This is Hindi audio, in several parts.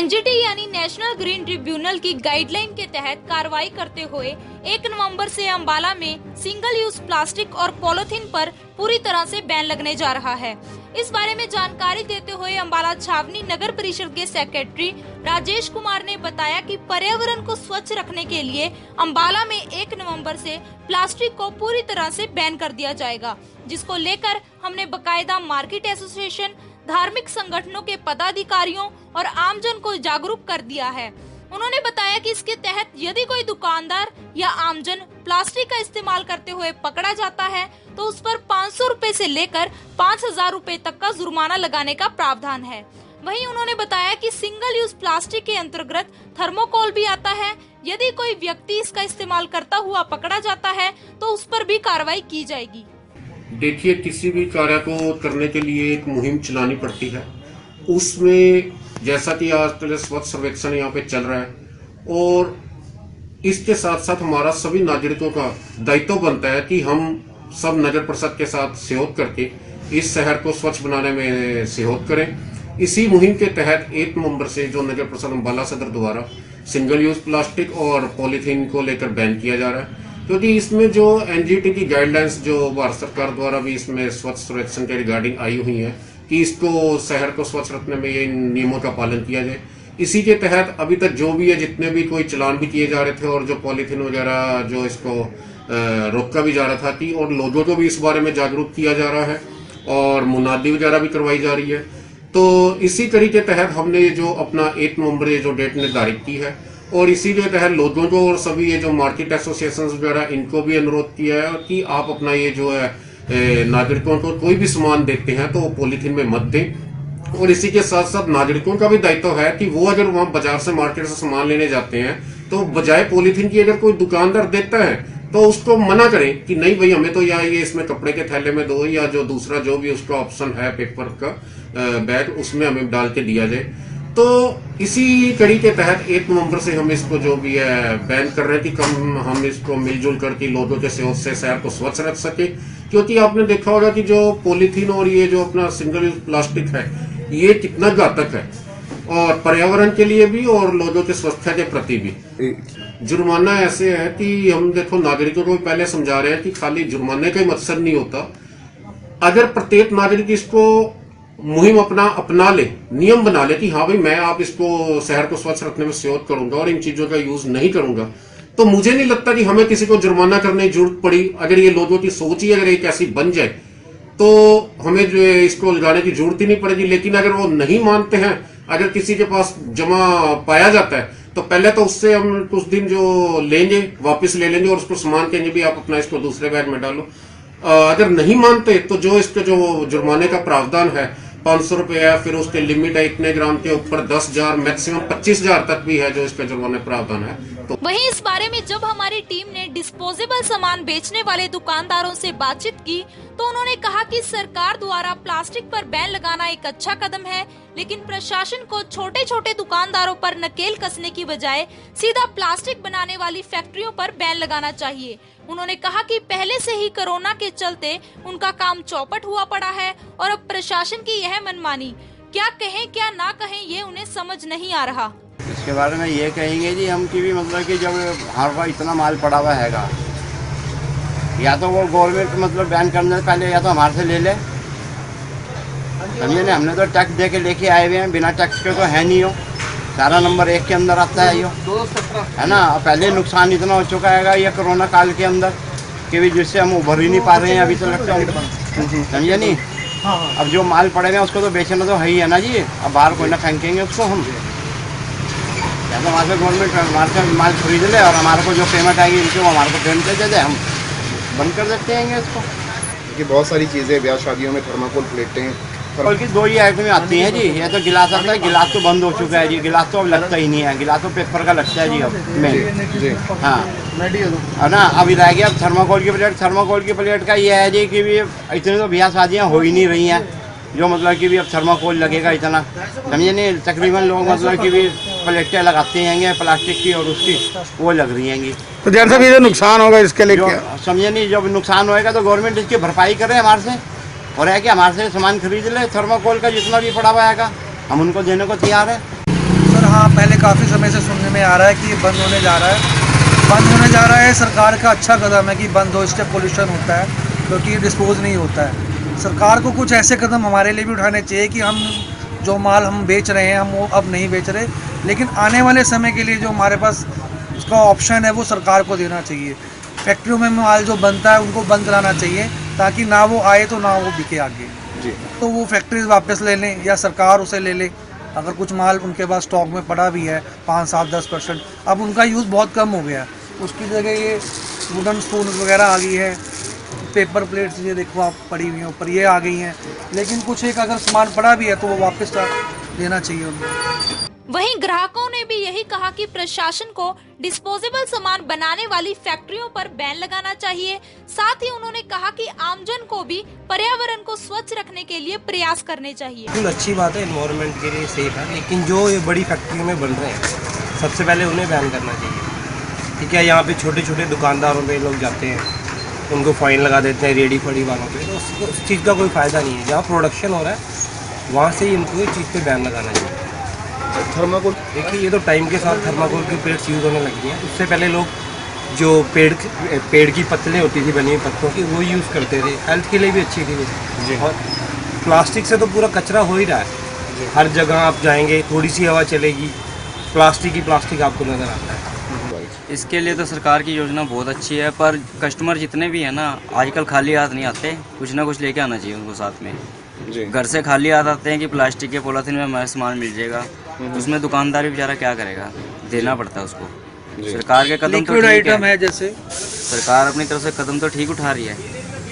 एनजीटी यानी नेशनल ग्रीन ट्रिब्यूनल की गाइडलाइन के तहत कार्रवाई करते हुए 1 नवंबर से अंबाला में सिंगल यूज प्लास्टिक और पॉलीथीन पर पूरी तरह से बैन लगने जा रहा है। इस बारे में जानकारी देते हुए अंबाला छावनी नगर परिषद के सेक्रेटरी राजेश कुमार ने बताया कि पर्यावरण को स्वच्छ रखने के लिए अंबाला में 1 नवंबर से प्लास्टिक को पूरी तरह से बैन कर दिया जाएगा, जिसको लेकर हमने बकायदा मार्केट एसोसिएशन, धार्मिक संगठनों के पदाधिकारियों और आमजन को जागरूक कर दिया है। उन्होंने बताया कि इसके तहत यदि कोई दुकानदार या आमजन प्लास्टिक का इस्तेमाल करते हुए पकड़ा जाता है तो उस पर 500 रुपए से लेकर 5000 रुपए तक का जुर्माना लगाने का प्रावधान है। वहीं उन्होंने बताया कि सिंगल यूज प्लास्टिक के अंतर्गत थर्मोकोल भी आता है। यदि कोई व्यक्ति इसका इस्तेमाल करता हुआ पकड़ा जाता है तो उस पर भी कार्रवाई की जाएगी। देखिए, किसी भी कार्य को करने के लिए एक मुहिम चलानी पड़ती है। उसमें जैसा कि आजकल स्वच्छ सर्वेक्षण यहाँ पे चल रहा है और इसके साथ साथ हमारा सभी नागरिकों का दायित्व बनता है कि हम सब नगर परिषद के साथ सहयोग करके इस शहर को स्वच्छ बनाने में सहयोग करें। इसी मुहिम के तहत 1 नवंबर से जो नगर परिषद अंबाला सदर द्वारा सिंगल यूज प्लास्टिक और पॉलीथीन को लेकर बैन किया जा रहा है, क्योंकि इसमें जो एनजीटी की गाइडलाइंस जो भारत सरकार द्वारा भी इसमें स्वच्छ सर्वेक्षण के रिगार्डिंग आई हुई है कि इसको शहर को स्वच्छ रखने में ये नियमों का पालन किया जाए। इसी के तहत अभी तक जो भी है, जितने भी कोई चलान भी किए जा रहे थे और जो पॉलीथीन वगैरह जो इसको रोका भी जा रहा था कि और लोगों को भी इस बारे में जागरूक किया जा रहा है और मुनादी वगैरह भी करवाई जा रही है। तो इसी कड़ी के तहत हमने जो अपना 1 नवंबर जो डेट निर्धारित की है और इसी के तहत लोगों को और सभी ये जो मार्केट एसोसिएशन वगैरह इनको भी अनुरोध किया है कि आप अपना ये जो है नागरिकों को कोई भी सामान देते हैं तो वो पॉलीथीन में मत दें। और इसी के साथ साथ नागरिकों का भी दायित्व है कि वो अगर वहां बाजार से मार्केट से सामान लेने जाते हैं तो बजाय पॉलीथीन की अगर कोई दुकानदार देता है तो उसको मना करें कि नहीं भाई, हमें तो या ये इसमें कपड़े के थैले में दो या जो दूसरा जो भी उसका ऑप्शन है पेपर का बैग उसमें हमें डाल के दिया जाए। तो इसी कड़ी के तहत 1 नवंबर से हम इसको जो भी है बैन कर रहे हैं कि हम इसको मिलजुल करके लोगों के सहयोग से शहर को स्वच्छ रख सके। क्योंकि आपने देखा होगा कि जो पॉलीथीन और ये जो अपना सिंगल यूज प्लास्टिक है ये कितना घातक है और पर्यावरण के लिए भी और लोगों के स्वास्थ्य के प्रति भी। जुर्माना ऐसे है कि हम देखो नागरिकों को पहले समझा रहे हैं कि खाली जुर्माने का ही मकसद नहीं होता। अगर प्रत्येक नागरिक इसको मुहिम अपना ले, नियम बना ले कि हाँ भाई मैं आप इसको शहर को स्वच्छ रखने में सहयोग करूंगा और इन चीजों का यूज नहीं करूंगा, तो मुझे नहीं लगता कि हमें किसी को जुर्माना करने की जरूरत पड़ी। अगर ये लोगों की सोच ही अगर एक ऐसी बन जाए तो हमें जो है इसको लगाने की जरूरत ही नहीं पड़ेगी। लेकिन अगर वो नहीं मानते हैं, अगर किसी के पास जमा पाया जाता है तो पहले तो उससे हम कुछ दिन जो लेंगे वापस ले लेंगे और उसको सामान कहेंगे भी आप अपना इसको दूसरे बैग में डालो। अगर नहीं मानते तो जो इसके जो जुर्माने का प्रावधान है 500 रुपए है, फिर उसके लिमिट है इतने ग्राम के ऊपर 10,000 मैक्सिमम 25,000 तक भी है जो इसका जुर्माने प्रावधान है। तो वहीं इस बारे में जब हमारी टीम ने डिस्पोजेबल सामान बेचने वाले दुकानदारों से बातचीत की तो उन्होंने कहा कि सरकार द्वारा प्लास्टिक पर बैन लगाना एक अच्छा कदम है, लेकिन प्रशासन को छोटे छोटे दुकानदारों पर नकेल कसने की बजाय सीधा प्लास्टिक बनाने वाली फैक्ट्रियों पर बैन लगाना चाहिए। उन्होंने कहा कि पहले से ही कोरोना के चलते उनका काम चौपट हुआ पड़ा है और अब प्रशासन की यह मनमानी क्या कहें क्या ना कहें ये उन्हें समझ नहीं आ रहा। इसके बारे में ये कहेंगे जी हम की भी मतलब कि जब हमारे पास इतना माल पड़ा हुआ हैगा, या तो वो गवर्नमेंट मतलब बैन करने से पहले या तो हमारे से ले ले, समझे ना। हमने तो टैक्स दे के लेके आए हुए हैं, बिना टैक्स के तो है नहीं हो। सारा नंबर 1 के अंदर आता है, यो है ना। पहले नुकसान इतना हो चुका है ये कोरोना काल के अंदर कि भी जिससे हम उभर ही नहीं पा रहे हैं अभी तो लगता है, समझे नहीं। अब जो माल पड़े हुए हैं उसको तो बेचना तो है ही है ना जी। अब बाहर कोई ना फेंकेंगे उसको हम, या तो हमारे से गवर्नमेंट हमारे से माल खरीद ले और हमारे को जो पेमेंट आएगी इनको हमारे को पेमेंट दे दे, हम बंद कर देते हैं इसको। कि बहुत सारी चीज़ें ब्याह शादियों में थर्माकोल प्लेटें और की 2 ही आइटमें आती हैं जी। ये तो गिलास आता है, गिलास तो बंद हो चुका है जी, गिलास तो अब लगता ही नहीं है, गिलास तो पेपर का लगता है जी अब में। हाँ है ना। अभी रह गया अब थर्माकोल की प्लेट। थर्माकोल की प्लेट का ये है जी कि भी इतनी तो ब्याह शादियाँ हो ही नहीं रही हैं जो मतलब कि भी अब थर्माकोल लगेगा इतना, समझे नहीं। तकरीबन लोग मतलब कि भी प्लेटें लगाते हैं प्लास्टिक की और उसकी वो लग रही हैं। तो जैसा भी नुकसान होगा इसके लिए समझे नहीं, जब नुकसान होएगा तो गवर्नमेंट इसकी भरपाई करे हमारे से, और है कि हमारे से सामान खरीद ले थर्माकोल का जितना भी पड़ा हुआ है हम उनको देने को तैयार है। सर हाँ, पहले काफ़ी समय से सुनने में आ रहा है कि ये बंद होने जा रहा है। बंद होने जा रहा है, सरकार का अच्छा कदम है कि बंद हो, इससे पोल्यूशन होता है क्योंकि ये डिस्पोज नहीं होता है। सरकार को कुछ ऐसे कदम हमारे लिए भी उठाने चाहिए कि हम जो माल हम बेच रहे हैं हम वो अब नहीं बेच रहे, लेकिन आने वाले समय के लिए जो हमारे पास उसका ऑप्शन है वो सरकार को देना चाहिए। फैक्ट्रियों में माल जो बनता है उनको बंद कराना चाहिए ताकि ना वो आए तो ना वो बिके आगे। जी। तो वो फैक्ट्रीज वापस ले लें या सरकार उसे ले ले। अगर कुछ माल उनके पास स्टॉक में पड़ा भी है 5, 7, 10%, अब उनका यूज़ बहुत कम हो गया है, उसकी जगह ये वुडन स्पून वगैरह आ गई है, पेपर प्लेट्स ये देखो आप पड़ी हुई हैं ऊपर ये आ गई हैं, लेकिन कुछ एक अगर सामान पड़ा भी है तो वो वापस देना चाहिए उनको। वहीं ग्राहकों ने भी यही कहा कि प्रशासन को डिस्पोजेबल सामान बनाने वाली फैक्ट्रियों पर बैन लगाना चाहिए। साथ ही उन्होंने कहा कि आमजन को भी पर्यावरण को स्वच्छ रखने के लिए प्रयास करने चाहिए। बिल्कुल अच्छी बात है, एनवायरनमेंट के लिए सेफ है, लेकिन जो ये बड़ी फैक्ट्रियों में बन रहे हैं सबसे पहले उन्हें बैन करना चाहिए। ठीक है, यहाँ पे छोटे छोटे दुकानदारों पे लोग जाते हैं, उनको फाइन लगा देते हैं रेडी फड़ी वालों पे, तो उस चीज़ का कोई फ़ायदा नहीं है। जहाँ प्रोडक्शन हो रहा है वहाँ से ही इनको इस चीज़ पे बैन लगाना चाहिए। थर्माकोल देखिए, ये तो टाइम के साथ थर्माकोल की प्लेट्स यूज़ होने लगी हैं। उससे पहले लोग जो पेड़ की पत्तलें होती थी बनी हुई पत्तों की वो यूज़ करते थे, हेल्थ के लिए भी अच्छी थी वो। और प्लास्टिक से तो पूरा कचरा हो ही रहा है, हर जगह आप जाएंगे थोड़ी सी हवा चलेगी प्लास्टिक ही प्लास्टिक आपको नज़र आता है। इसके लिए तो सरकार की योजना बहुत अच्छी है, पर कस्टमर जितने भी हैं ना आजकल खाली हाथ नहीं आते, कुछ ना कुछ लेके आना चाहिए उनको साथ में। जी। घर से खाली हाथ आते हैं कि प्लास्टिक के पॉलीथीन में हमारा सामान मिल जाएगा, उसमें दुकानदार भी बेचारा क्या करेगा, देना पड़ता है उसको। सरकार के कदम तो लिक्विड ठीक आइटम है, है जैसे सरकार अपनी तरफ से कदम तो ठीक उठा रही है,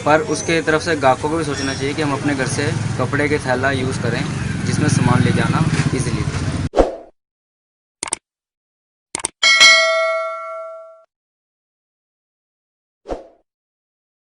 पर उसके तरफ से ग्राहकों को भी सोचना चाहिए कि हम अपने घर से कपड़े के थैला यूज़ करें जिसमें सामान ले जाना ईजिली।